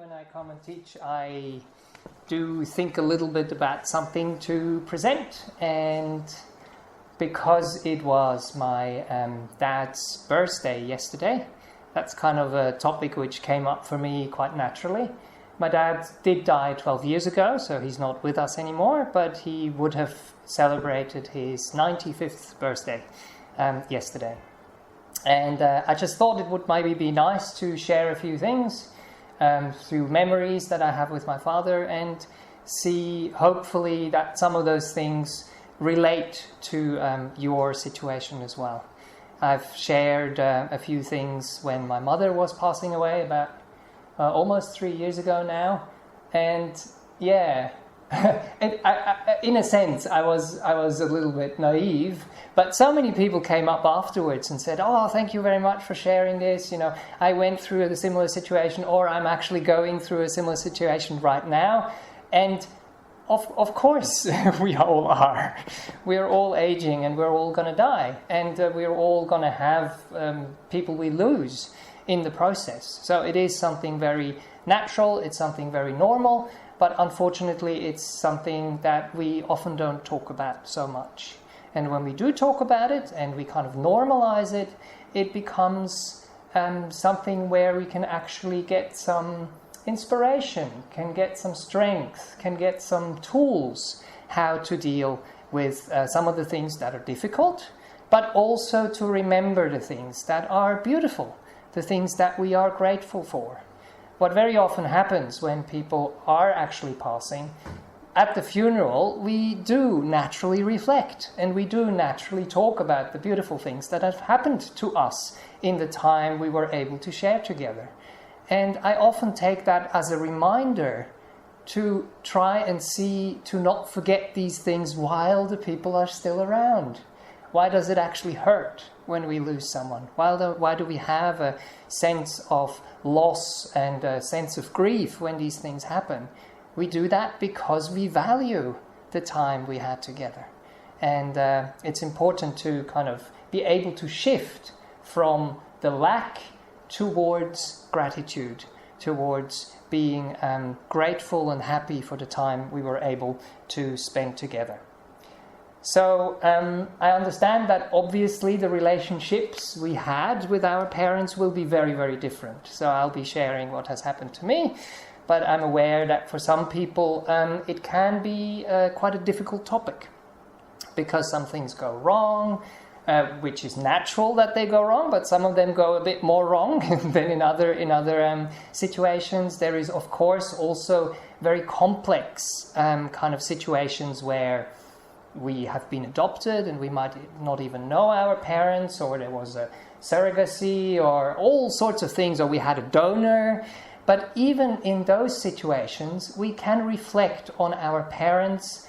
when I come and teach, I do think a little bit about something to present, and because it was my dad's birthday yesterday, that's kind of a topic which came up for me quite naturally. My dad did die 12 years ago, so he's not with us anymore, but he would have celebrated his 95th birthday yesterday. And I just thought it would maybe be nice to share a few things through memories that I have with my father, and see hopefully that some of those things relate to your situation as well. I've shared a few things when my mother was passing away about almost 3 years ago now, and yeah, and in a sense I was a little bit naive, but so many people came up afterwards and said, "Oh, thank you very much for sharing this. You know, I went through a similar situation, or I'm actually going through a similar situation right now." And of course, we all are. We're all aging, and we're all going to die, and we're all going to have people we lose in the process. So it is something very natural, it's something very normal, but unfortunately it's something that we often don't talk about so much. And when we do talk about it and we kind of normalize it, it becomes something where we can actually get some inspiration, can get some strength, can get some tools how to deal with some of the things that are difficult, but also to remember the things that are beautiful, the things that we are grateful for. What very often happens when people are actually passing, at the funeral, we do naturally reflect, and we do naturally talk about the beautiful things that have happened to us in the time we were able to share together. And I often take that as a reminder to try and see, to not forget these things while the people are still around. Why does it actually hurt when we lose someone? Why do we have a sense of loss and a sense of grief when these things happen? We do that because we value the time we had together. And it's important to kind of be able to shift from the lack towards gratitude, towards being grateful and happy for the time we were able to spend together. So I understand that obviously the relationships we had with our parents will be very, very different. So I'll be sharing what has happened to me, but I'm aware that for some people it can be quite a difficult topic, because some things go wrong, which is natural that they go wrong, but some of them go a bit more wrong than in other situations. There is, of course, also very complex kind of situations where we have been adopted and we might not even know our parents, or there was a surrogacy, or all sorts of things, or we had a donor. But even in those situations, we can reflect on our parents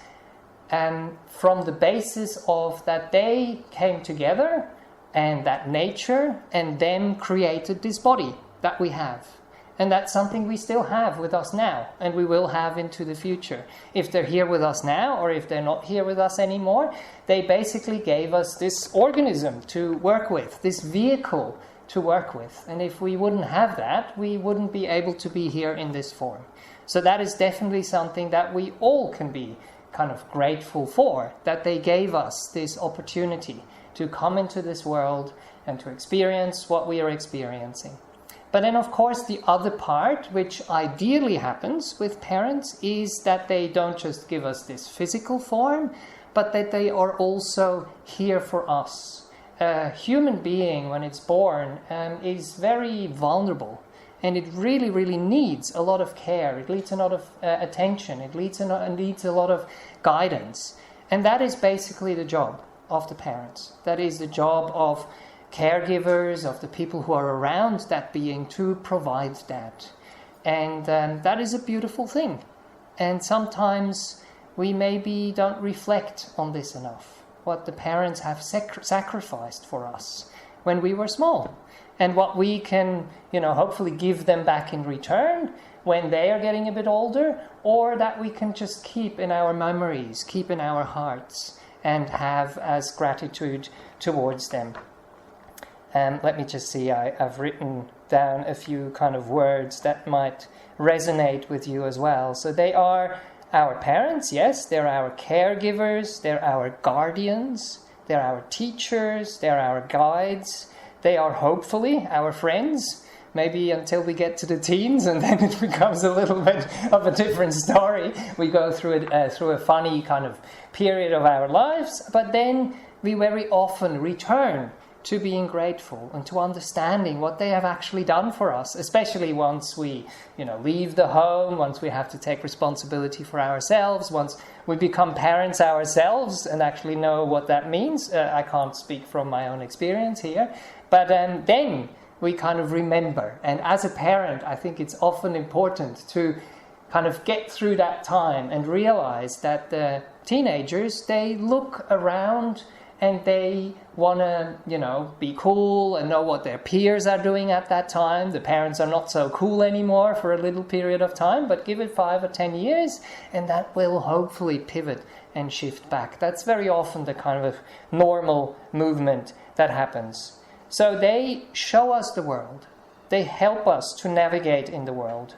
from the basis of that they came together and that nature and them created this body that we have. And that's something we still have with us now, and we will have into the future. If they're here with us now, or if they're not here with us anymore, they basically gave us this organism to work with, this vehicle to work with. And if we wouldn't have that, we wouldn't be able to be here in this form. So that is definitely something that we all can be kind of grateful for, that they gave us this opportunity to come into this world and to experience what we are experiencing. But then, of course, the other part, which ideally happens with parents, is that they don't just give us this physical form, but that they are also here for us. A human being, when it's born, is very vulnerable, and it really, really needs a lot of care. It needs a lot of attention. It needs a lot of guidance. And that is basically the job of the parents. That is the job of caregivers, of the people who are around that being, to provide that. And that is a beautiful thing. And sometimes we maybe don't reflect on this enough, what the parents have sacrificed for us when we were small, and what we can, hopefully give them back in return when they are getting a bit older, or that we can just keep in our memories, keep in our hearts, and have as gratitude towards them. Let me just see, I've written down a few kind of words that might resonate with you as well. So they are our parents, yes, they're our caregivers, they're our guardians, they're our teachers, they're our guides, they are hopefully our friends, maybe until we get to the teens, and then it becomes a little bit of a different story. We go through a funny kind of period of our lives, but then we very often return to being grateful and to understanding what they have actually done for us, especially once we, leave the home, once we have to take responsibility for ourselves, once we become parents ourselves and actually know what that means. I can't speak from my own experience here, but then we kind of remember. And as a parent, I think it's often important to kind of get through that time and realize that the teenagers, they look around and they want to, be cool and know what their peers are doing at that time. The parents are not so cool anymore for a little period of time, but give it 5 or 10 years and that will hopefully pivot and shift back. That's very often the kind of normal movement that happens. So they show us the world. They help us to navigate in the world.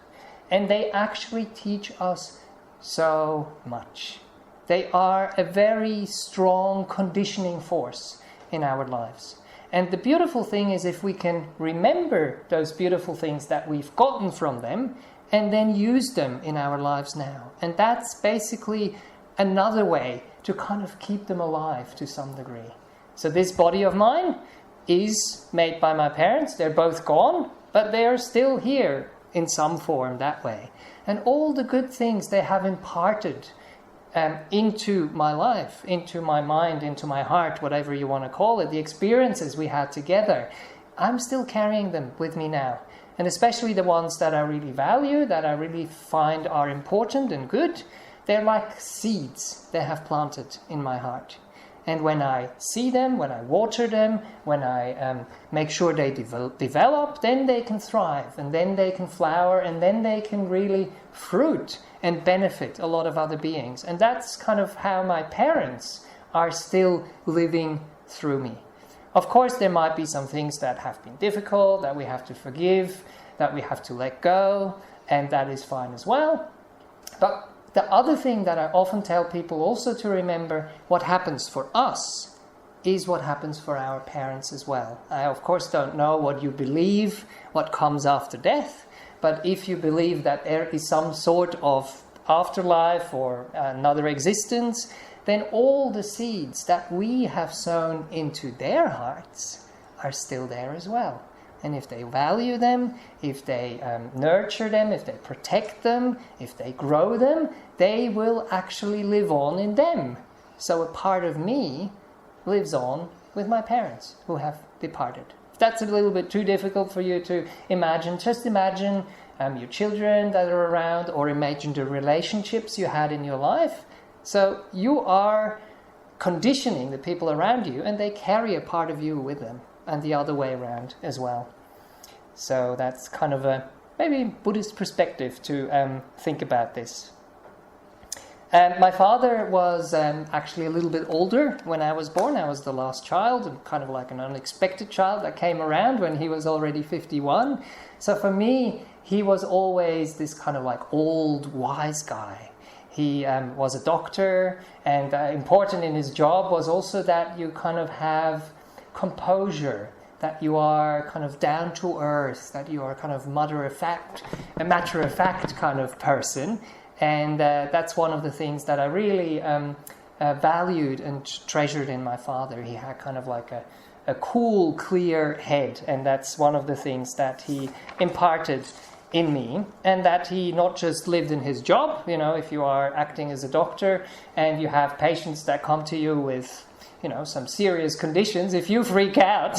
And they actually teach us so much. They are a very strong conditioning force in our lives. And the beautiful thing is if we can remember those beautiful things that we've gotten from them and then use them in our lives now. And that's basically another way to kind of keep them alive to some degree. So this body of mine is made by my parents. They're both gone, but they are still here in some form that way. And all the good things they have imparted into my life, into my mind, into my heart, whatever you want to call it, the experiences we had together, I'm still carrying them with me now. And especially the ones that I really value, that I really find are important and good, they're like seeds they have planted in my heart. And when I see them, when I water them, when I make sure they develop, then they can thrive, and then they can flower, and then they can really fruit and benefit a lot of other beings. And that's kind of how my parents are still living through me. Of course, there might be some things that have been difficult, that we have to forgive, that we have to let go, and that is fine as well. But the other thing that I often tell people also to remember, what happens for us is what happens for our parents as well. I of course don't know what you believe, what comes after death, but if you believe that there is some sort of afterlife or another existence, then all the seeds that we have sown into their hearts are still there as well. And if they value them, if they nurture them, if they protect them, if they grow them, they will actually live on in them. So a part of me lives on with my parents who have departed. If that's a little bit too difficult for you to imagine, just imagine your children that are around, or imagine the relationships you had in your life. So you are conditioning the people around you, and they carry a part of you with them, and the other way around as well. So that's kind of a maybe Buddhist perspective to think about this. My father was actually a little bit older when I was born. I was the last child, and kind of like an unexpected child that came around when he was already 51. So for me, he was always this kind of like old, wise guy. He was a doctor, and important in his job was also that you kind of have composure, that you are kind of down to earth, that you are kind of a matter-of-fact kind of person. And that's one of the things that I really valued and treasured in my father. He had kind of like a cool, clear head, and that's one of the things that he imparted in me, and that he not just lived in his job. If you are acting as a doctor and you have patients that come to you with some serious conditions, if you freak out,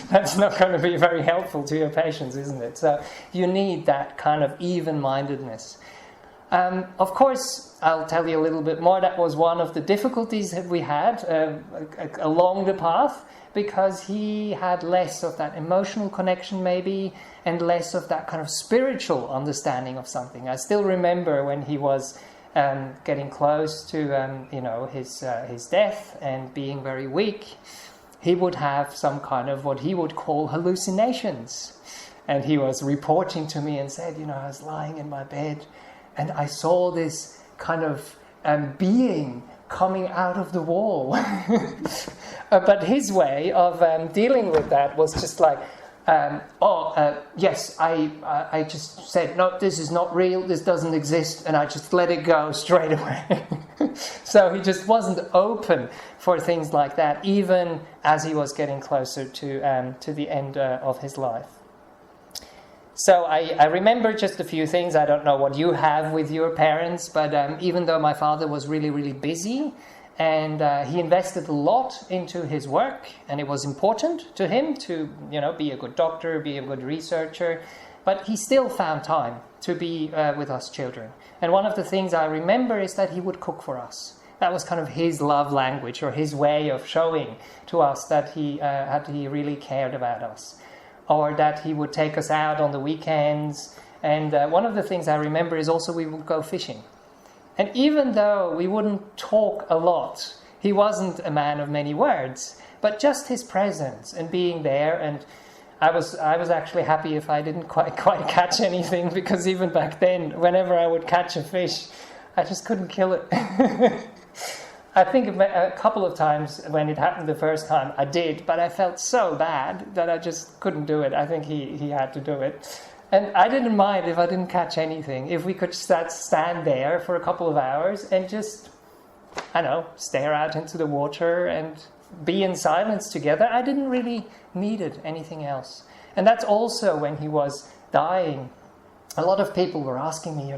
that's not going to be very helpful to your patients, isn't it? So you need that kind of even-mindedness. Of course, I'll tell you a little bit more. That was one of the difficulties that we had along the path, because he had less of that emotional connection maybe, and less of that kind of spiritual understanding of something. I still remember when he was getting close to his death and being very weak, he would have some kind of what he would call hallucinations. And he was reporting to me and said, I was lying in my bed and I saw this kind of being coming out of the wall. But his way of dealing with that was just like, yes, I just said, no, this is not real, this doesn't exist, and I just let it go straight away. So he just wasn't open for things like that, even as he was getting closer to the end of his life. So I remember just a few things. I don't know what you have with your parents, but even though my father was really, really busy, and he invested a lot into his work, and it was important to him to, be a good doctor, be a good researcher, but he still found time to be with us children. And one of the things I remember is that he would cook for us. That was kind of his love language, or his way of showing to us that he really cared about us. Or that he would take us out on the weekends. And one of the things I remember is also we would go fishing. And even though we wouldn't talk a lot, he wasn't a man of many words, but just his presence and being there. And I was actually happy if I didn't quite catch anything, because even back then, whenever I would catch a fish, I just couldn't kill it. I think a couple of times when it happened the first time, I did, but I felt so bad that I just couldn't do it. I think he had to do it. And I didn't mind if I didn't catch anything. If we could stand there for a couple of hours and just, stare out into the water and be in silence together, I didn't really need anything else. And that's also when he was dying. A lot of people were asking me,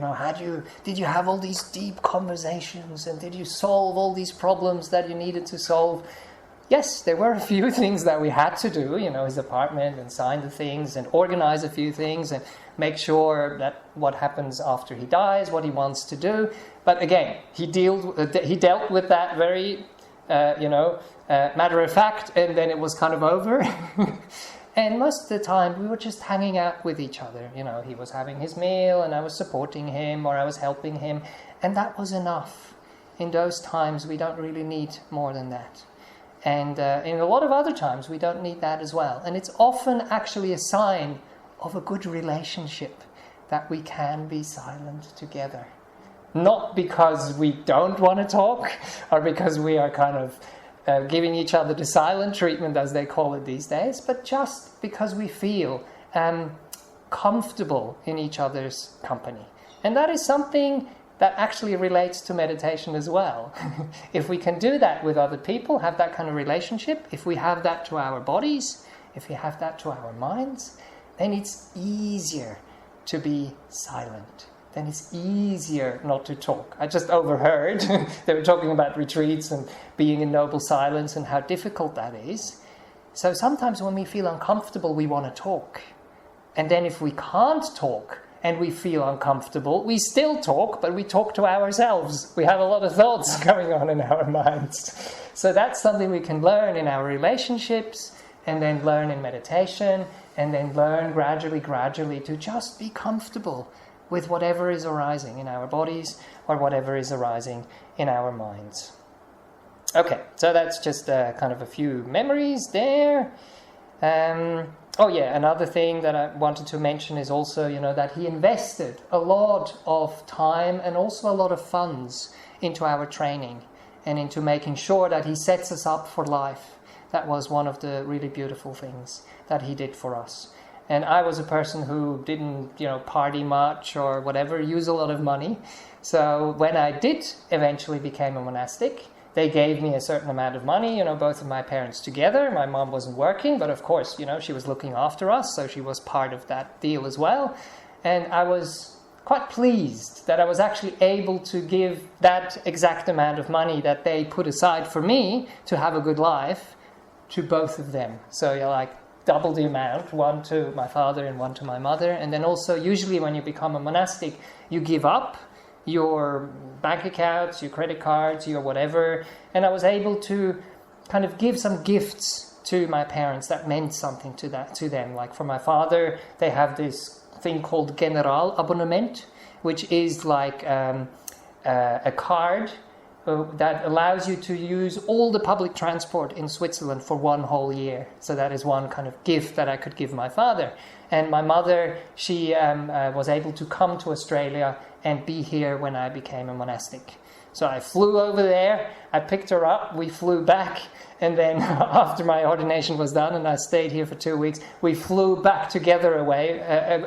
did you have all these deep conversations, and did you solve all these problems that you needed to solve? Yes, there were a few things that we had to do, his apartment, and sign the things and organize a few things and make sure that what happens after he dies, what he wants to do. But again, he dealt with that very, matter of fact, and then it was kind of over. And most of the time, we were just hanging out with each other. He was having his meal, and I was supporting him, or I was helping him. And that was enough. In those times, we don't really need more than that. And in a lot of other times, we don't need that as well. And it's often actually a sign of a good relationship that we can be silent together. Not because we don't want to talk, or because we are kind of giving each other the silent treatment, as they call it these days, but just because we feel comfortable in each other's company. And that is something that actually relates to meditation as well. If we can do that with other people, have that kind of relationship, if we have that to our bodies, if we have that to our minds, then it's easier to be silent. Then it's easier not to talk. I just overheard they were talking about retreats and being in noble silence and how difficult that is. So sometimes when we feel uncomfortable, we want to talk. And then if we can't talk and we feel uncomfortable, we still talk, but we talk to ourselves. We have a lot of thoughts going on in our minds. So that's something we can learn in our relationships, and then learn in meditation, and then learn gradually to just be comfortable with whatever is arising in our bodies or whatever is arising in our minds. Okay, so that's just kind of a few memories there. Another thing that I wanted to mention is also, that he invested a lot of time and also a lot of funds into our training and into making sure that he sets us up for life. That was one of the really beautiful things that he did for us. And I was a person who didn't, party much or whatever, use a lot of money. So when I did eventually become a monastic, they gave me a certain amount of money, both of my parents together. My mom wasn't working, but of course, she was looking after us, so she was part of that deal as well. And I was quite pleased that I was actually able to give that exact amount of money that they put aside for me to have a good life to both of them. So double the amount, one to my father and one to my mother. And then also, usually when you become a monastic, you give up your bank accounts, your credit cards, your whatever. And I was able to kind of give some gifts to my parents that meant something to them. Like for my father, they have this thing called Generalabonnement, which is like a card that allows you to use all the public transport in Switzerland for 1 whole year. So that is one kind of gift that I could give my father. And my mother, she was able to come to Australia and be here when I became a monastic. So I flew over there, I picked her up, we flew back, and then after my ordination was done and I stayed here for 2 weeks, we flew back together away,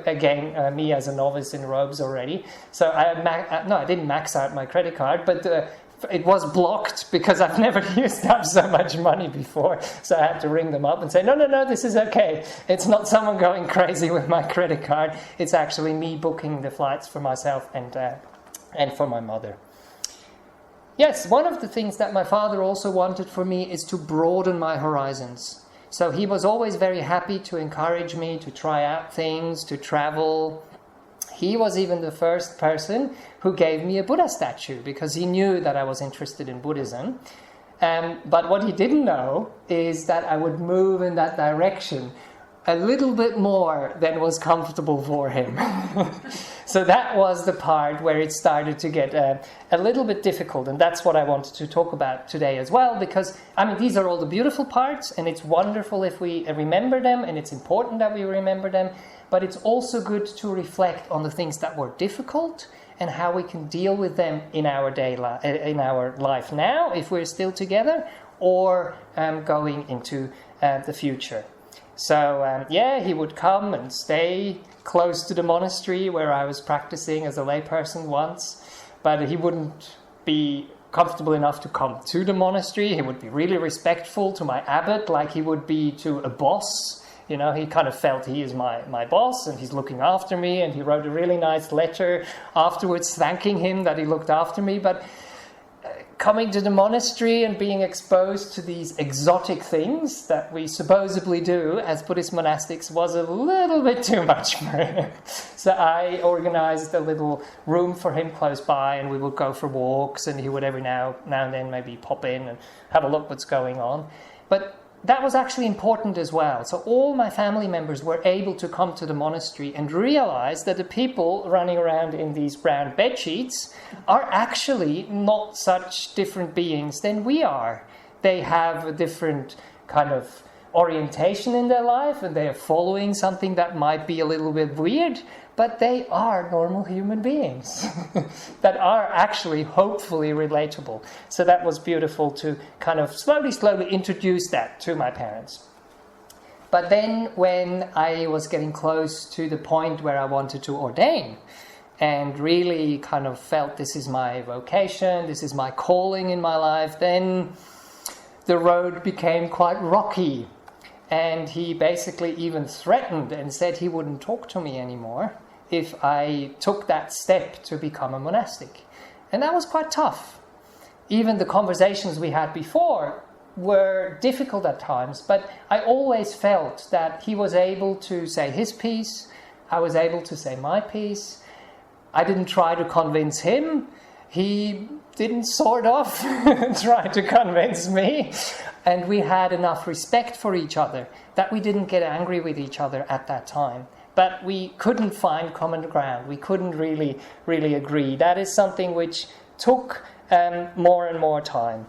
again, me as a novice in robes already. So I didn't max out my credit card, but it was blocked because I've never used up so much money before. So I had to ring them up and say, no, this is okay. It's not someone going crazy with my credit card. It's actually me booking the flights for myself and for my mother. Yes, one of the things that my father also wanted for me is to broaden my horizons. So he was always very happy to encourage me to try out things, to travel. He was even the first person who gave me a Buddha statue because he knew that I was interested in Buddhism. But what he didn't know is that I would move in that direction a little bit more than was comfortable for him. So that was the part where it started to get a little bit difficult, and that's what I wanted to talk about today as well, because, these are all the beautiful parts, and it's wonderful if we remember them, and it's important that we remember them, but it's also good to reflect on the things that were difficult and how we can deal with them in our in our life now, if we're still together, or going into the future. So, he would come and stay close to the monastery where I was practicing as a layperson once, but he wouldn't be comfortable enough to come to the monastery. He would be really respectful to my abbot, like he would be to a boss. You know, he kind of felt he is my boss and he's looking after me, and he wrote a really nice letter afterwards thanking him that he looked after me. But coming to the monastery and being exposed to these exotic things that we supposedly do as Buddhist monastics was a little bit too much for him. So I organized a little room for him close by, and we would go for walks, and he would every now and then maybe pop in and have a look what's going on. But that was actually important as well. So all my family members were able to come to the monastery and realize that the people running around in these brown bed sheets are actually not such different beings than we are. They have a different kind of orientation in their life, and they are following something that might be a little bit weird, but they are normal human beings that are actually hopefully relatable. So that was beautiful to kind of slowly introduce that to my parents. But then when I was getting close to the point where I wanted to ordain and really kind of felt this is my vocation, this is my calling in my life, then the road became quite rocky. And he basically even threatened and said he wouldn't talk to me anymore if I took that step to become a monastic. And that was quite tough. Even the conversations we had before were difficult at times, but I always felt that he was able to say his piece, I was able to say my piece. I didn't try to convince him. He didn't sort of try to convince me. And we had enough respect for each other that we didn't get angry with each other at that time. But we couldn't find common ground. We couldn't really agree. That is something which took more and more time.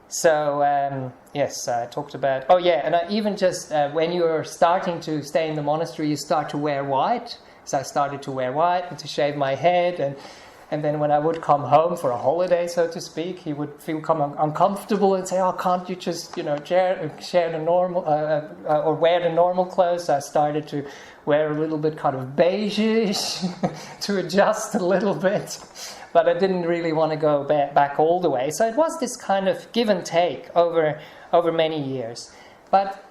So, yes, I talked about... Oh, yeah, and I even just... when you're starting to stay in the monastery, you start to wear white. So I started to wear white and to shave my head. And then when I would come home for a holiday, so to speak, he would feel uncomfortable and say, "Oh, can't you just, share the normal or wear the normal clothes?" So I started to wear a little bit kind of beige-ish to adjust a little bit, but I didn't really want to go back all the way. So it was this kind of give and take over many years. But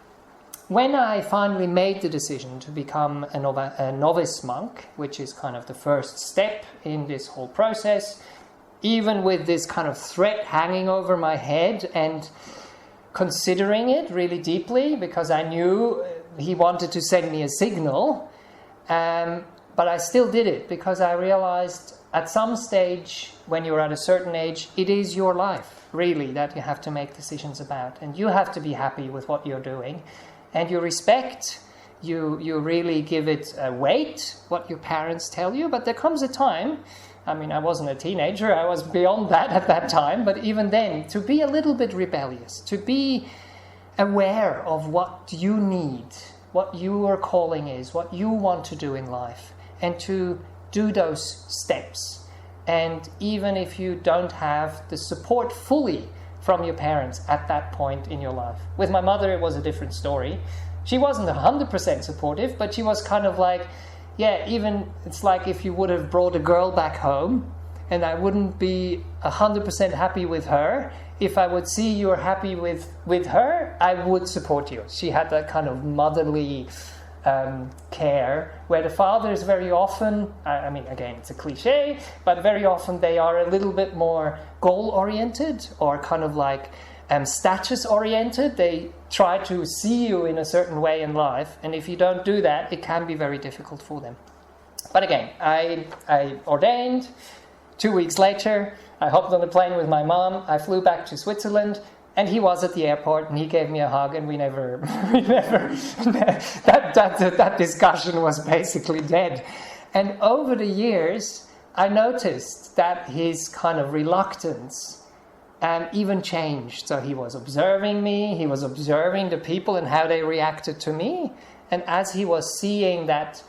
when I finally made the decision to become a novice monk, which is kind of the first step in this whole process, even with this kind of threat hanging over my head and considering it really deeply, because I knew he wanted to send me a signal, but I still did it because I realized at some stage, when you're at a certain age, it is your life, really, that you have to make decisions about. And you have to be happy with what you're doing. And you respect you really give it a weight, what your parents tell you. But there comes a time, I mean, I wasn't a teenager, I was beyond that at that time, but even then, to be a little bit rebellious, to be aware of what you need, what your calling is, what you want to do in life, and to do those steps. And even if you don't have the support fully from your parents at that point in your life. With my mother, it was a different story. She wasn't 100% supportive, but she was kind of like, yeah, even it's like if you would have brought a girl back home and I wouldn't be 100% happy with her, if I would see you're happy with her, I would support you. She had that kind of motherly care, where the fathers very often, I mean, again, it's a cliche, but very often they are a little bit more goal-oriented or kind of like status-oriented. They try to see you in a certain way in life, and if you don't do that, it can be very difficult for them. But again, I ordained. 2 weeks later, I hopped on a plane with my mom. I flew back to Switzerland, and he was at the airport, and he gave me a hug, and we never that discussion was basically dead. And over the years, I noticed that his kind of reluctance even changed. So he was observing me, he was observing the people and how they reacted to me. And as he was seeing that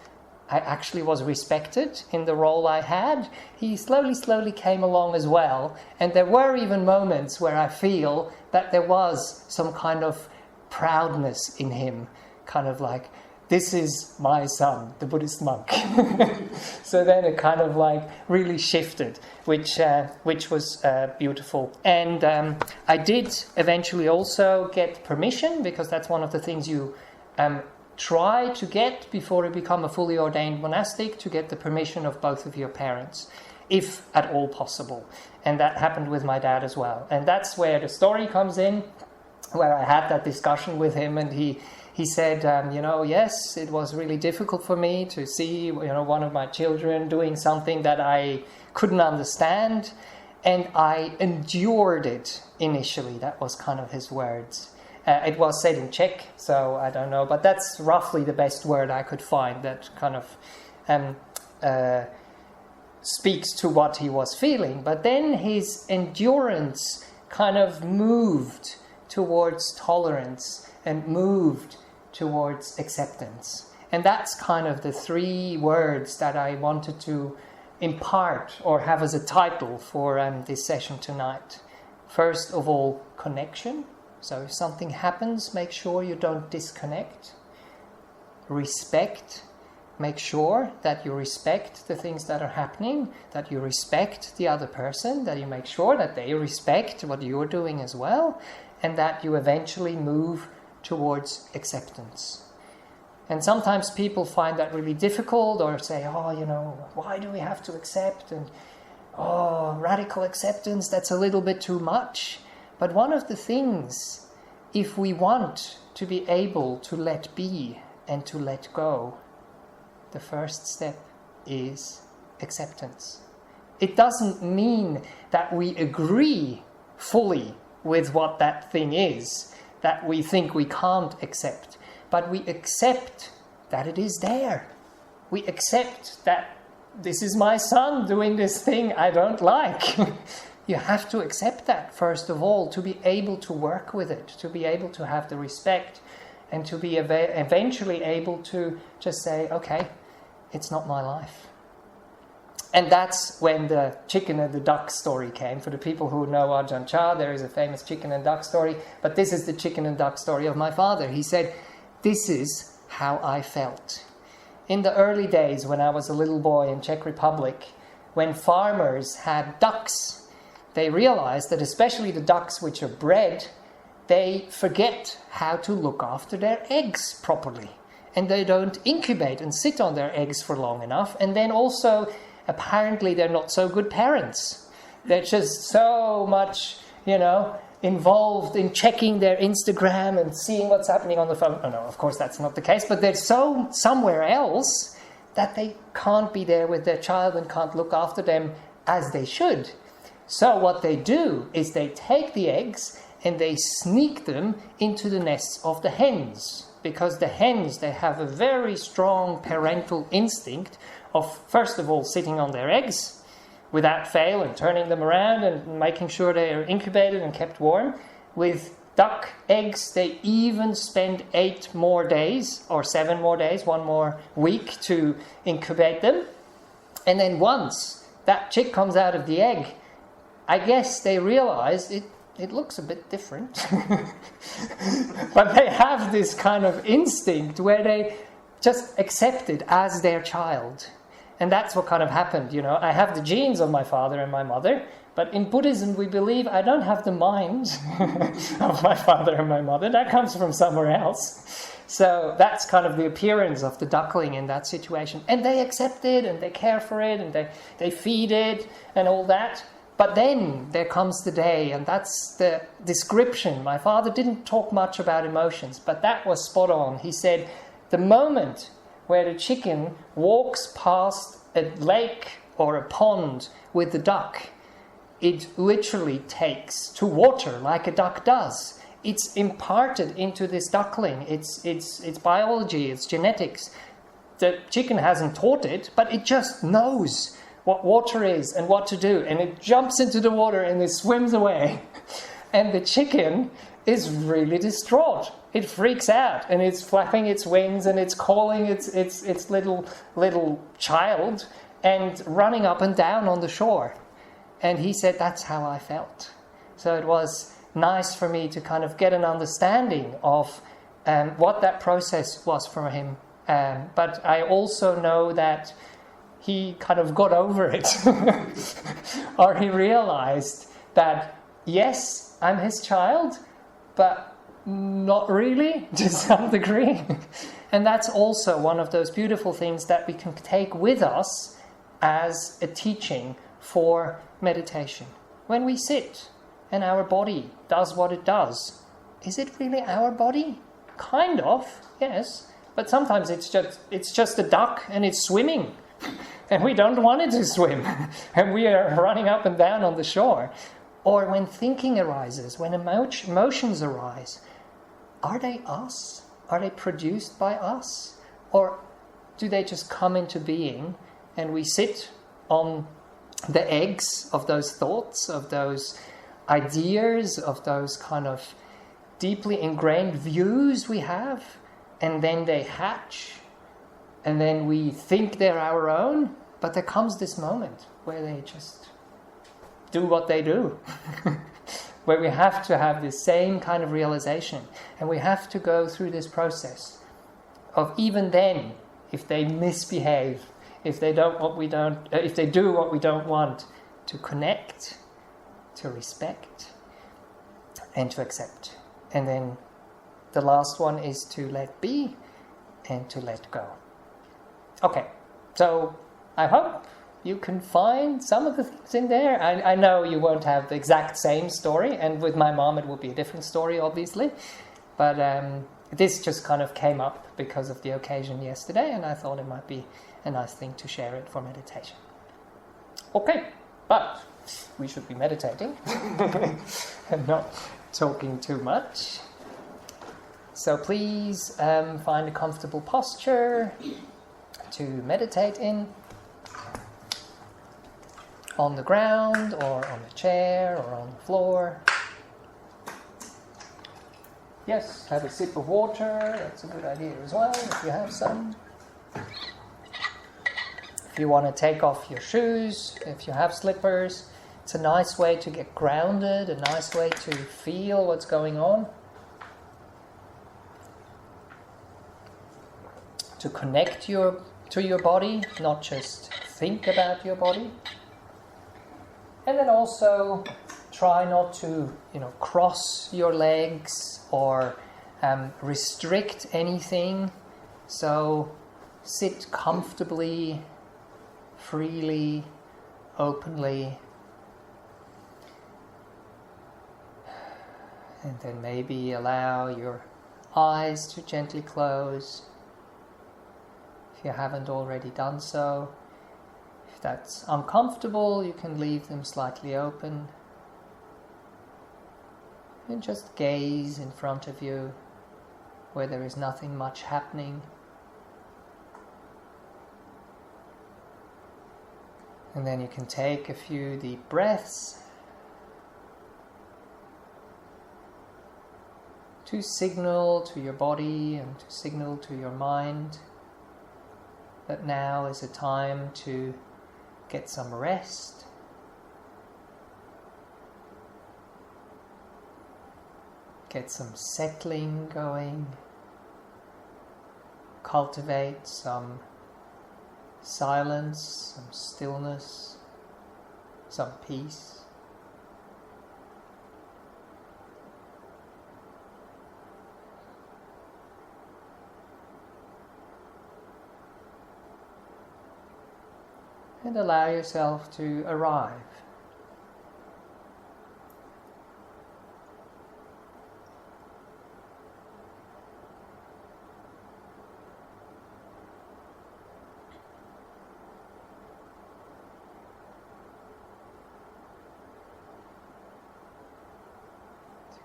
I actually was respected in the role I had, he slowly came along as well. And there were even moments where I feel that there was some kind of proudness in him, kind of like, this is my son, the Buddhist monk. So then it kind of like really shifted, which was beautiful. And I did eventually also get permission, because that's one of the things you try to get before you become a fully ordained monastic, to get the permission of both of your parents, if at all possible. And that happened with my dad as well. And that's where the story comes in, where I had that discussion with him, and he said, yes, it was really difficult for me to see, one of my children doing something that I couldn't understand, and I endured it initially. That was kind of his words. It was said in Czech, so I don't know, but that's roughly the best word I could find that kind of speaks to what he was feeling. But then his endurance kind of moved towards tolerance and moved towards acceptance. And that's kind of the three words that I wanted to impart or have as a title for this session tonight. First of all, connection. So if something happens, make sure you don't disconnect. Respect. Make sure that you respect the things that are happening, that you respect the other person, that you make sure that they respect what you're doing as well, and that you eventually move towards acceptance. And sometimes people find that really difficult, or say, why do we have to accept? And, radical acceptance, that's a little bit too much. But one of the things, if we want to be able to let be and to let go, the first step is acceptance. It doesn't mean that we agree fully with what that thing is, that we think we can't accept, but we accept that it is there. We accept that this is my son doing this thing I don't like. You have to accept that, first of all, to be able to work with it, to be able to have the respect, and to be eventually able to just say, okay, it's not my life. And that's when the chicken and the duck story came. For the people who know Ajahn Chah, there is a famous chicken and duck story, but this is the chicken and duck story of my father. He said, this is how I felt. In the early days when I was a little boy in Czech Republic, when farmers had ducks, they realized that especially the ducks which are bred, they forget how to look after their eggs properly. And they don't incubate and sit on their eggs for long enough. And then also, apparently, they're not so good parents. They're just so much, involved in checking their Instagram and seeing what's happening on the phone. Oh, no, of course, that's not the case. But they're so somewhere else that they can't be there with their child and can't look after them as they should. So what they do is they take the eggs and they sneak them into the nests of the hens, because the hens, they have a very strong parental instinct of, first of all, sitting on their eggs without fail and turning them around and making sure they are incubated and kept warm. With duck eggs, they even spend 8 more days or 7 more days, 1 more week to incubate them. And then once that chick comes out of the egg, I guess they realize it looks a bit different. But they have this kind of instinct where they just accept it as their child. And that's what kind of happened, you know. I have the genes of my father and my mother, but in Buddhism we believe I don't have the mind of my father and my mother. That comes from somewhere else. So that's kind of the appearance of the duckling in that situation. And they accept it and they care for it and they feed it and all that. But then there comes the day, and that's the description. My father didn't talk much about emotions, but that was spot on. He said, the moment where the chicken walks past a lake or a pond with the duck, it literally takes to water like a duck does. It's imparted into this duckling. It's biology, it's genetics. The chicken hasn't taught it, but it just knows what water is and what to do. And it jumps into the water and it swims away. And the chicken is really distraught. It freaks out and it's flapping its wings and it's calling its little child and running up and down on the shore. And he said, that's how I felt. So it was nice for me to kind of get an understanding of what that process was for him. But I also know that he kind of got over it. Or he realized that, yes, I'm his child, but not really, to some degree. And that's also one of those beautiful things that we can take with us as a teaching for meditation. When we sit and our body does what it does, is it really our body? Kind of, yes. But sometimes it's just a duck and it's swimming. And we don't want it to swim. And we are running up and down on the shore. Or when thinking arises, when emotions arise, are they us? Are they produced by us? Or do they just come into being and we sit on the eggs of those thoughts, of those ideas, of those kind of deeply ingrained views we have, and then they hatch, and then we think they're our own, but there comes this moment where they just do what they do. Where we have to have this same kind of realization, and we have to go through this process of, even then, if they misbehave, if they do what we don't want, to connect, to respect, and to accept. And then the last one is to let be and to let go. Okay, so I hope you can find some of the things in there. I know you won't have the exact same story, and with my mom it will be a different story, obviously. But this just kind of came up because of the occasion yesterday, and I thought it might be a nice thing to share it for meditation. Okay, but we should be meditating and not talking too much. So please find a comfortable posture to meditate in, on the ground or on a chair or on the floor. Yes, have a sip of water, that's a good idea as well, if you have some. If you want to take off your shoes, if you have slippers, it's a nice way to get grounded, a nice way to feel what's going on. To connect to your body, not just think about your body. And then also try not to, cross your legs or restrict anything. So sit comfortably, freely, openly. And then maybe allow your eyes to gently close, if you haven't already done so. If that's uncomfortable, you can leave them slightly open. And just gaze in front of you. where there is nothing much happening. And then you can take a few deep breaths to signal to your body and to signal to your mind that now is a time to get some rest. Get some settling going. Cultivate some silence, some stillness, some peace. And allow yourself to arrive.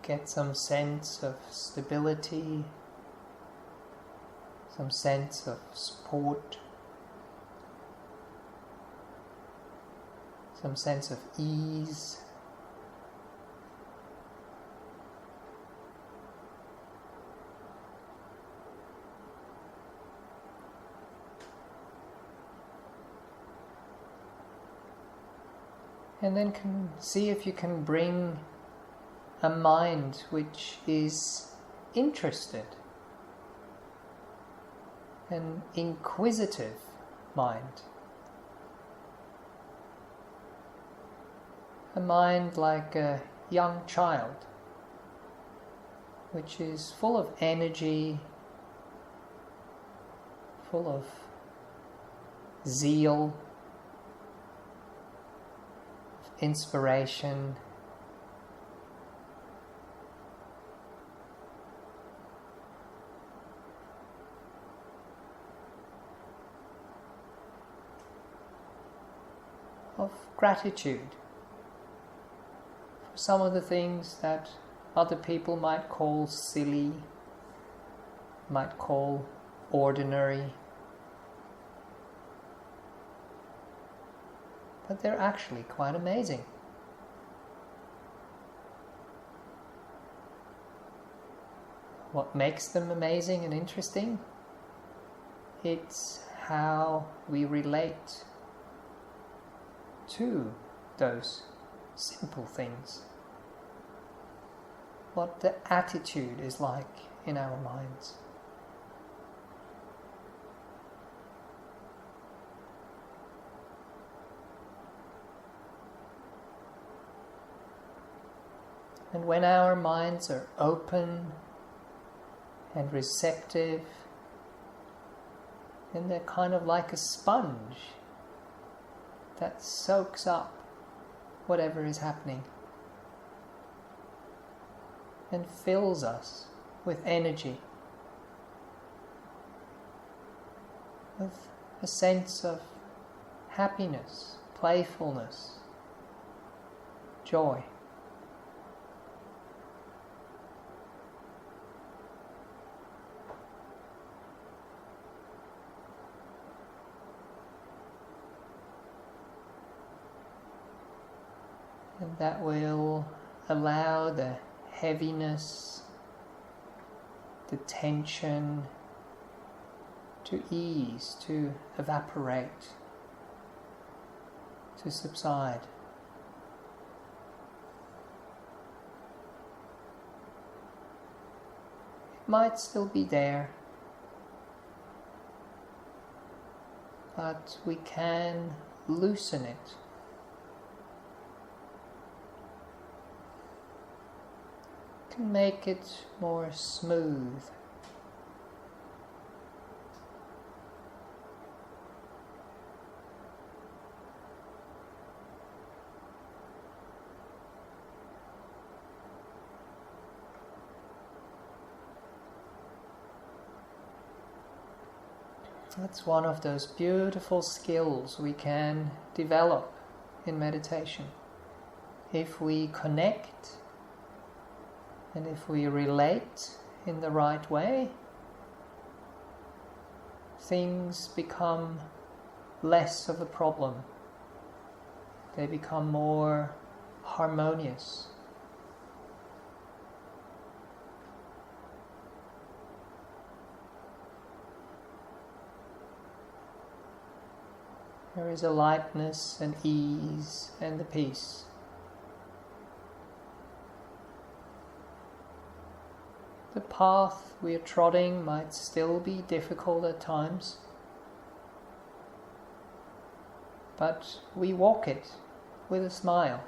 Get some sense of stability, some sense of support, some sense of ease. And then see if you can bring a mind which is interested, an inquisitive mind, a mind like a young child, which is full of energy, full of zeal, of inspiration, of gratitude for some of the things that other people might call silly, might call ordinary, but they're actually quite amazing. What makes them amazing and interesting? It's how we relate to those simple things. What the attitude is like in our minds. And when our minds are open and receptive, then they're kind of like a sponge that soaks up whatever is happening and fills us with energy, with a sense of happiness, playfulness, joy. And that will allow the heaviness, the tension to ease, to evaporate, to subside. It might still be there, but we can loosen it. Can make it more smooth. That's one of those beautiful skills we can develop in meditation. If we connect and if we relate in the right way, things become less of a problem. They become more harmonious. There is a lightness and ease and a peace. The path we are trotting might still be difficult at times, but we walk it with a smile.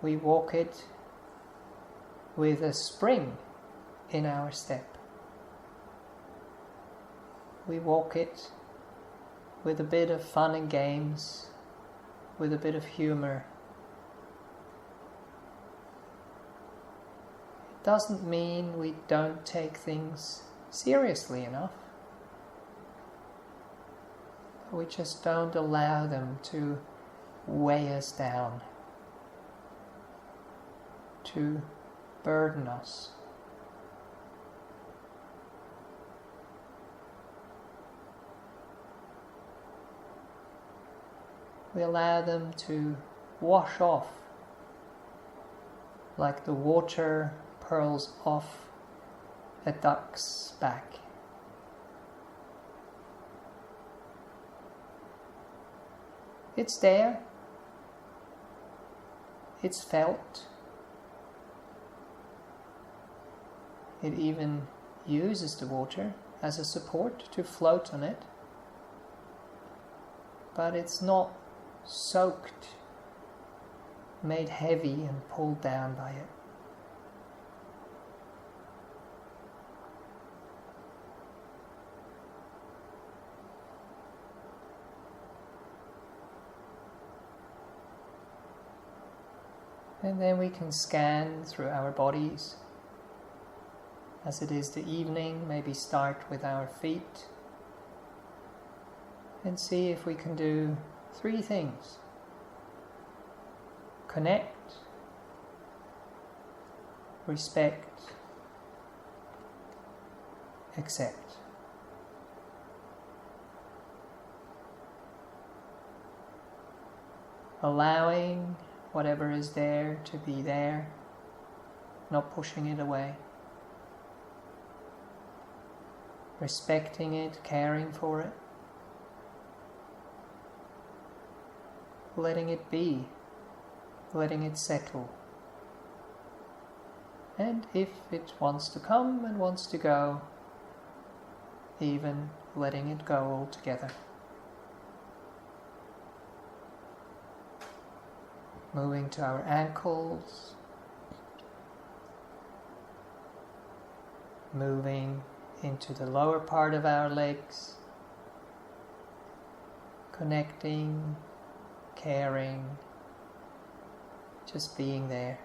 We walk it with a spring in our step. We walk it with a bit of fun and games, with a bit of humor. It doesn't mean we don't take things seriously enough. We just don't allow them to weigh us down, to burden us. We allow them to wash off like the water purls off a duck's back. It's there, it's felt, it even uses the water as a support to float on it, but it's not soaked, made heavy and pulled down by it. And then we can scan through our bodies. As it is the evening, maybe start with our feet and see if we can do 3 things. Connect, respect, accept. Allowing whatever is there to be there, not pushing it away. Respecting it, caring for it. Letting it be, letting it settle. And if it wants to come and wants to go, even letting it go altogether. Moving to our ankles, moving into the lower part of our legs, connecting, caring, just being there,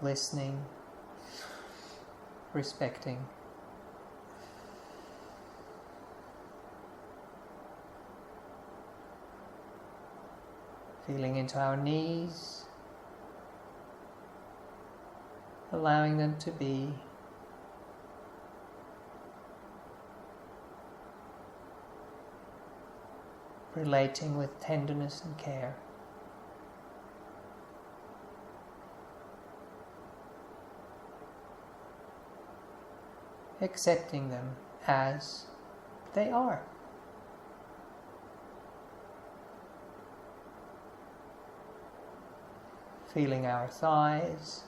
listening, respecting. Feeling into our knees, allowing them to be. Relating with tenderness and care. Accepting them as they are. Feeling our thighs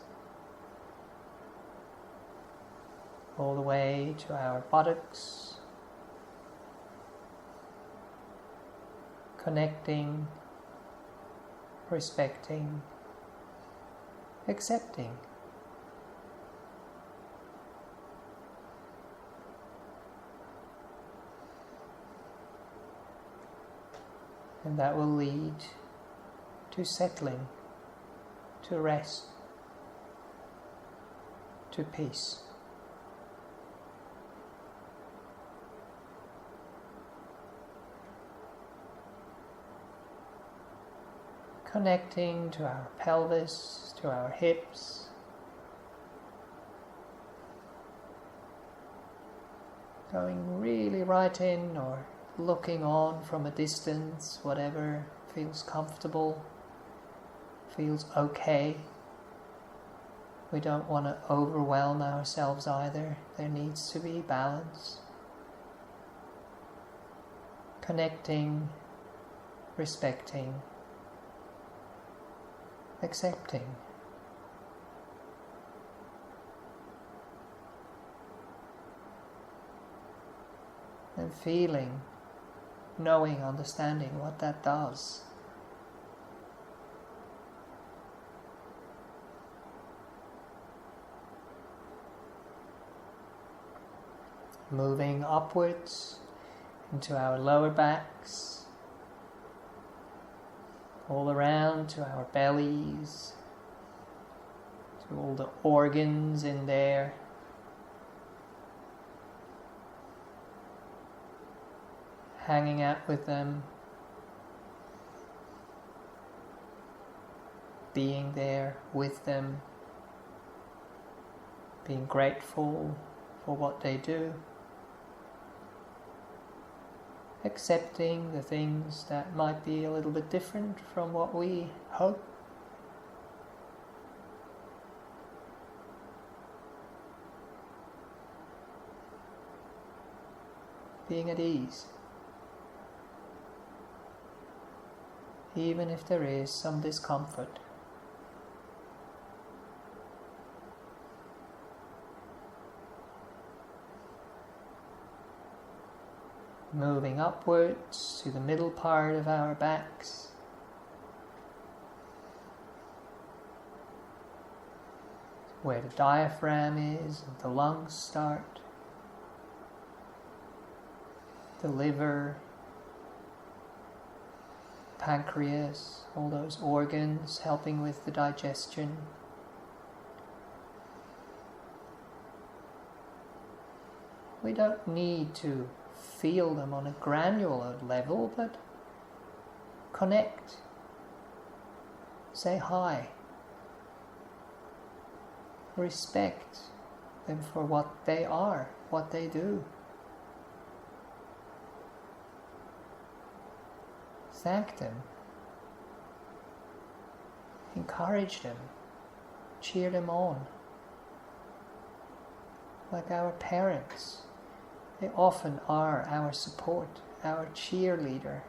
all the way to our buttocks, connecting, respecting, accepting. And that will lead to settling, to rest, to peace. Connecting to our pelvis, to our hips, going really right in or looking on from a distance, whatever feels comfortable, feels okay. We don't want to overwhelm ourselves either. There needs to be balance. Connecting, respecting, accepting. And feeling, knowing, understanding what that does. Moving upwards into our lower backs, all around to our bellies, to all the organs in there. Hanging out with them, being there with them, being grateful for what they do, accepting the things that might be a little bit different from what we hope. Being at ease. Even if there is some discomfort. Moving upwards to the middle part of our backs. Where the diaphragm is and the lungs start. The liver, pancreas, all those organs helping with the digestion. We don't need to feel them on a granular level, but connect. Say hi. Respect them for what they are, what they do. Thank them. Encourage them. Cheer them on. Like our parents. They often are our support, our cheerleader,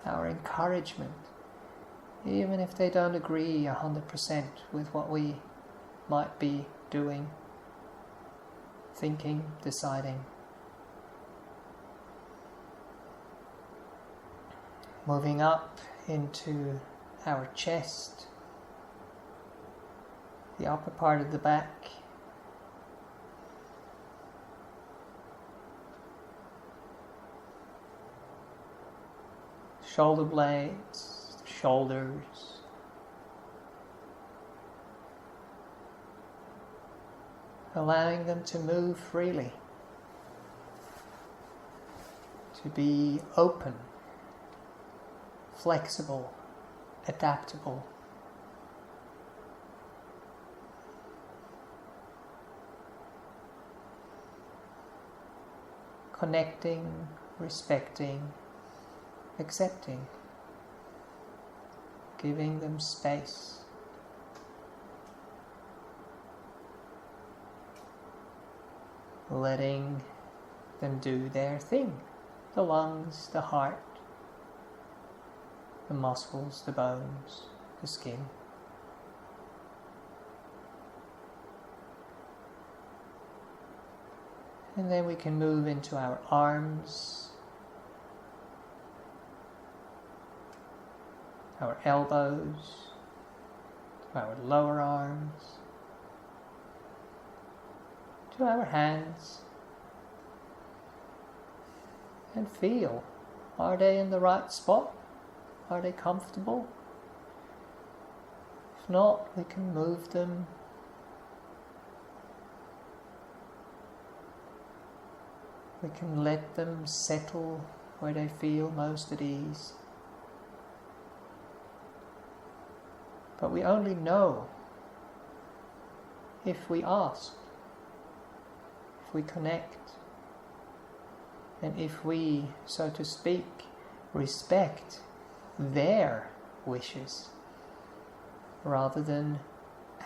our encouragement. Even if they don't agree 100% with what we might be doing, thinking, deciding. Moving up into our chest, the upper part of the back. Shoulder blades, shoulders. Allowing them to move freely, to be open, flexible, adaptable. Connecting, respecting, accepting, giving them space. Letting them do their thing. The lungs, the heart, the muscles, the bones, the skin. And then we can move into our arms, our elbows, our lower arms, to our hands, and feel, are they in the right spot? Are they comfortable? If not, we can move them. We can let them settle where they feel most at ease. But we only know if we ask, if we connect, And if we, so to speak, respect their wishes rather than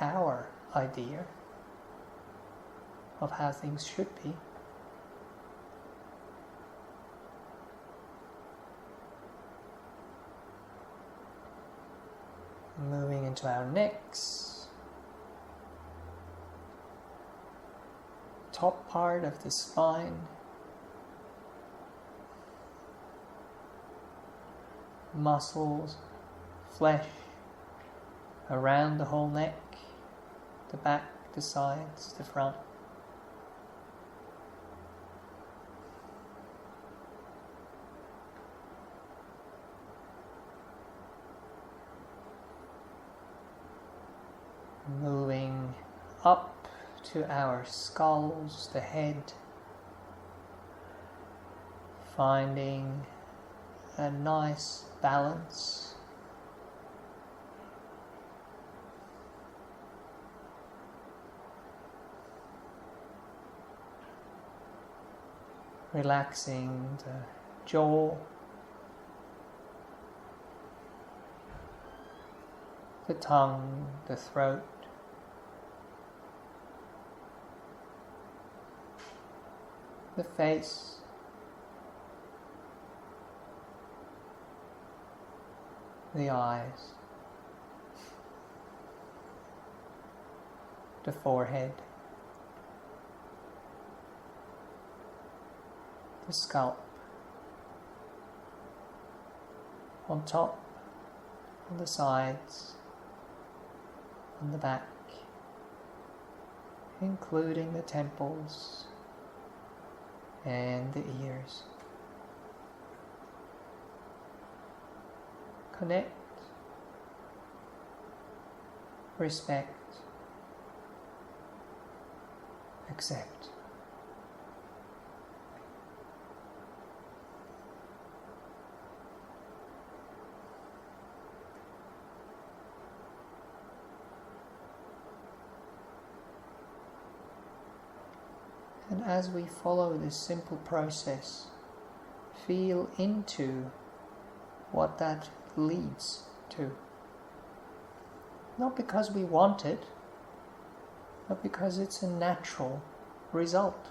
our idea of how things should be, moving into our necks, top part of the spine, muscles, flesh around the whole neck, the back, the sides, the front. Moving up to our skulls, the head, finding a nice balance. Relaxing the jaw, the tongue, the throat, the face, the eyes, the forehead, the scalp, on top, on the sides, on the back, including the temples and the ears. Connect, respect, accept. And as we follow this simple process, feel into what that leads to. Not because we want it, but because it's a natural result.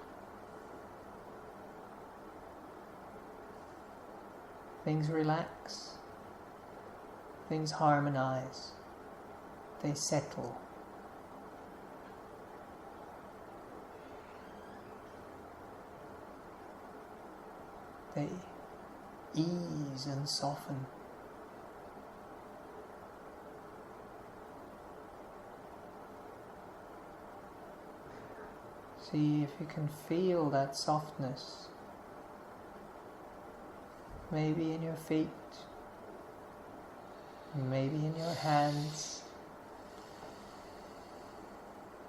Things relax, things harmonize, they settle. They ease and soften. See if you can feel that softness, maybe in your feet, maybe in your hands,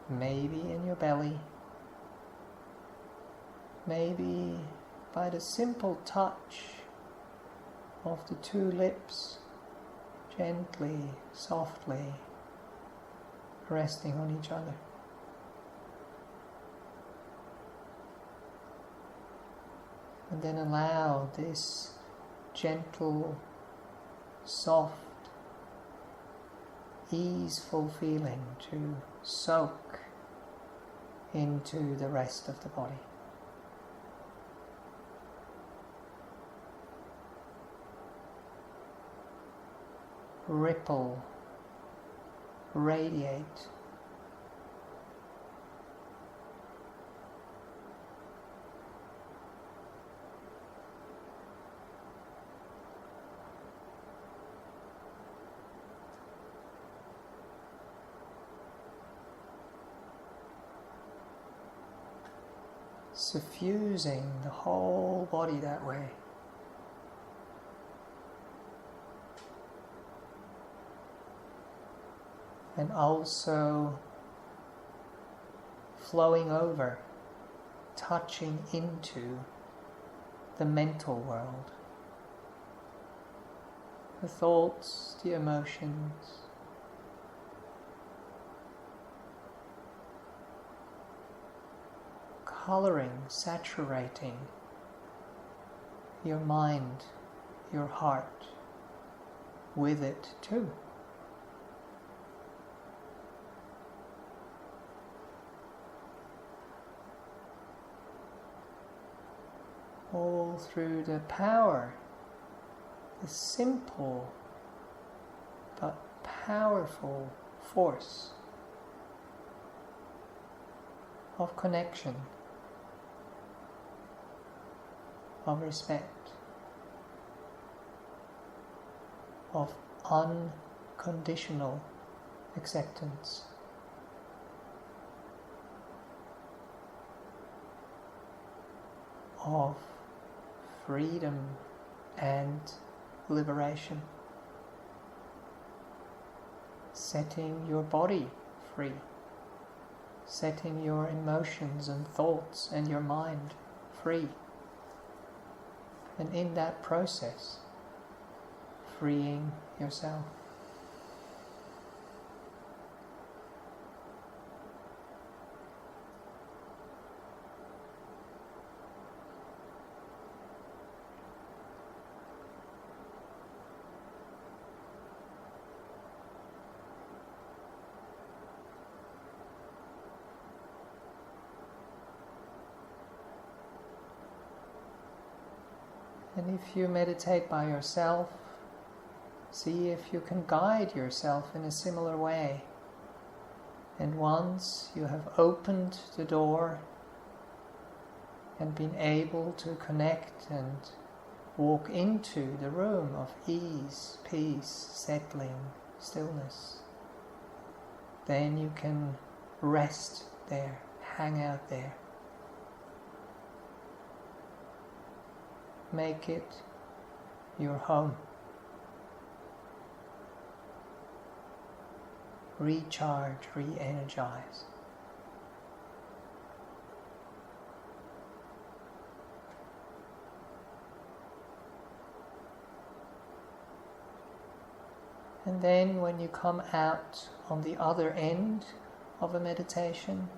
maybe in your belly, maybe by the simple touch of the two lips, gently, softly resting on each other. And then allow this gentle, soft, easeful feeling to soak into the rest of the body. Ripple, radiate. Suffusing the whole body that way. And also flowing over, touching into the mental world. The thoughts, the emotions, coloring, saturating your mind, your heart with it too. All through the power, the simple but powerful force of connection, of respect, of unconditional acceptance. Of freedom and liberation. Setting your body free. Setting your emotions and thoughts and your mind free. And in that process, freeing yourself. And if you meditate by yourself, see if you can guide yourself in a similar way. And once you have opened the door and been able to connect and walk into the room of ease, peace, settling, stillness, then you can rest there, hang out there. Make it your home. Recharge, re-energize. And then when you come out on the other end of a meditation,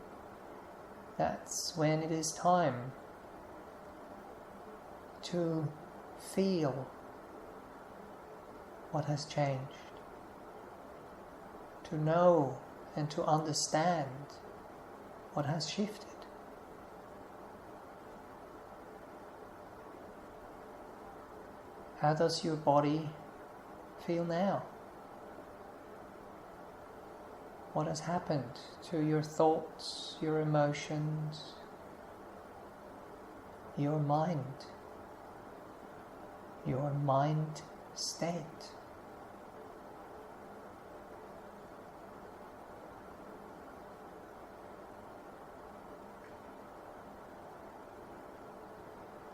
that's when it is time to feel what has changed, to know and to understand what has shifted. How does your body feel now? What has happened to your thoughts, your emotions, your mind state?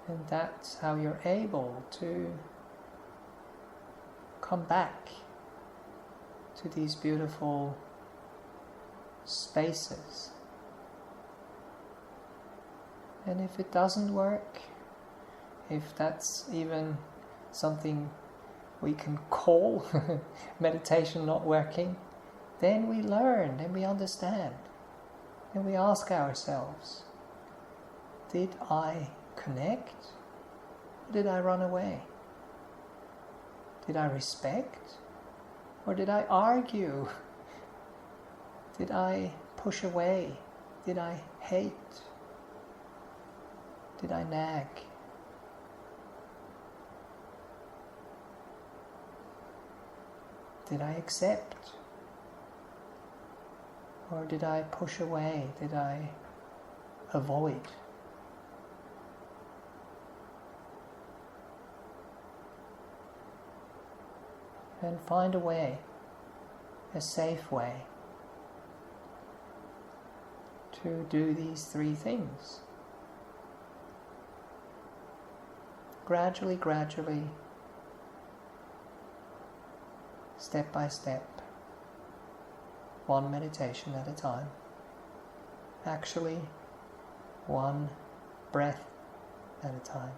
And that's how you're able to come back to these beautiful spaces. And if it doesn't work, if that's even something we can call meditation not working, then we learn and we understand and we ask ourselves, did I connect or did I run away? Did I respect or did I argue? Did I push away? Did I hate? Did I nag? Did I accept? Or did I push away? Did I avoid? And find a way, a safe way, to do these three things. Gradually, step by step, one meditation at a time. Actually, one breath at a time.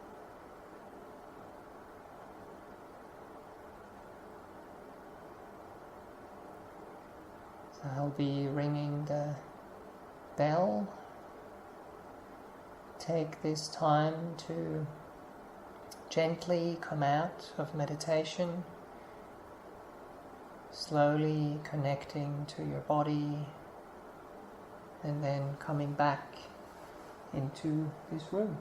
So I'll be ringing the bell. Take this time to gently come out of meditation, slowly connecting to your body, and then coming back into this room.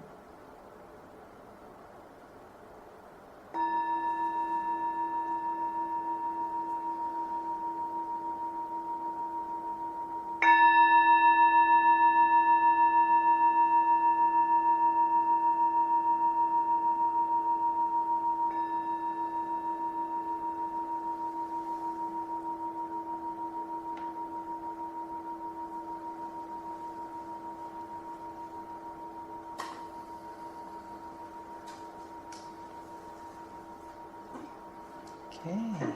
Okay.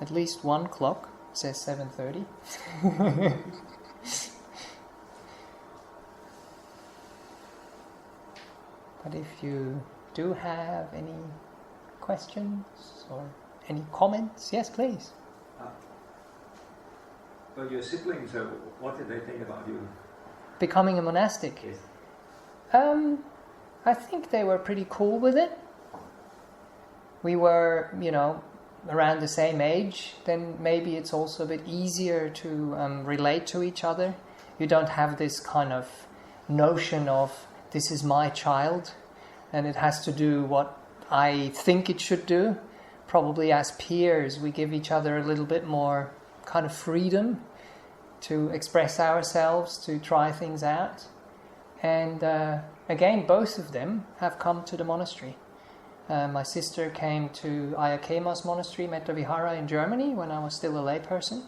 At least one clock says 7:30. But if you do have any questions or any comments, yes, please. Well, your siblings, what did they think about you? Becoming a monastic? Yes. I think they were pretty cool with it. We were, around the same age, then maybe it's also a bit easier to relate to each other. You don't have this kind of notion of, this is my child, and it has to do what I think it should do. Probably as peers, we give each other a little bit more kind of freedom to express ourselves, to try things out. And again, both of them have come to the monastery. My sister came to Ayakema's monastery, Metta Vihara in Germany, when I was still a layperson,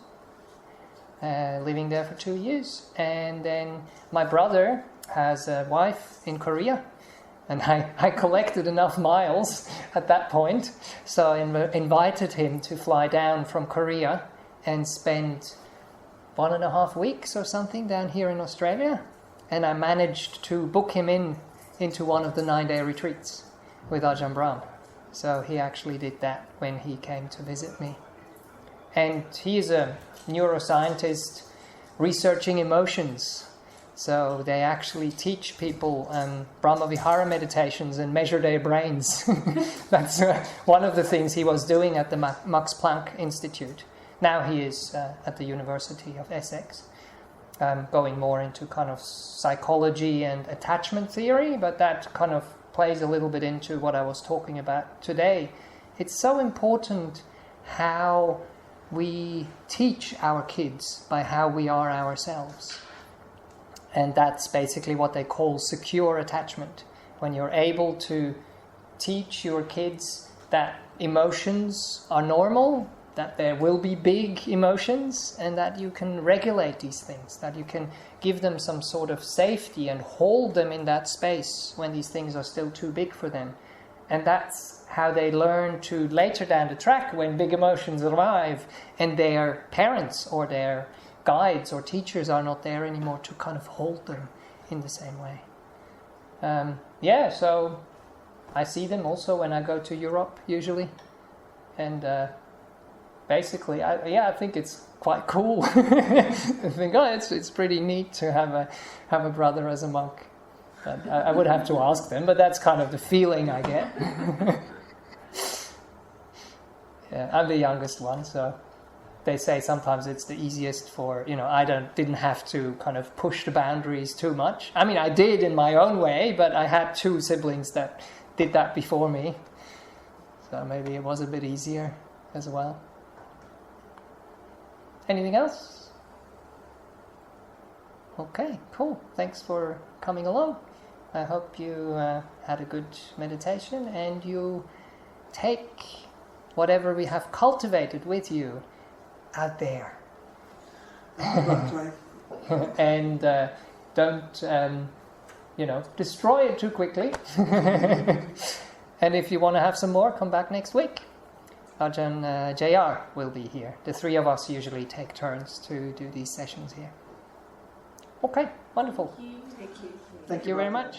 living there for 2 years. And then my brother has a wife in Korea, and I collected enough miles at that point, so I invited him to fly down from Korea and spend 1.5 weeks or something down here in Australia. And I managed to book him into one of the 9-day retreats with Ajahn Brahm. So he actually did that when he came to visit me. And he is a neuroscientist researching emotions. So they actually teach people Brahma-Vihara meditations and measure their brains. That's one of the things he was doing at the Max Planck Institute. Now he is at the University of Essex, going more into kind of psychology and attachment theory, but that kind of plays a little bit into what I was talking about today. It's so important how we teach our kids by how we are ourselves. And that's basically what they call secure attachment. When you're able to teach your kids that emotions are normal, that there will be big emotions, and that you can regulate these things, that you can give them some sort of safety and hold them in that space when these things are still too big for them. And that's how they learn to, later down the track, when big emotions arrive and their parents or their guides or teachers are not there anymore, to kind of hold them in the same way. So I see them also when I go to Europe usually, and basically, I think it's quite cool. I think, it's pretty neat to have a brother as a monk. But I would have to ask them, but that's kind of the feeling I get. Yeah, I'm the youngest one, so they say sometimes it's the easiest for, I didn't have to kind of push the boundaries too much. I mean, I did in my own way, but I had 2 siblings that did that before me. So maybe it was a bit easier as well. Anything else? Okay, cool. Thanks for coming along. I hope you had a good meditation and you take whatever we have cultivated with you out there. And don't, destroy it too quickly. And if you want to have some more, come back next week. Ajahn JR will be here. The 3 of us usually take turns to do these sessions here. Okay, wonderful. Thank you. Thank you very much.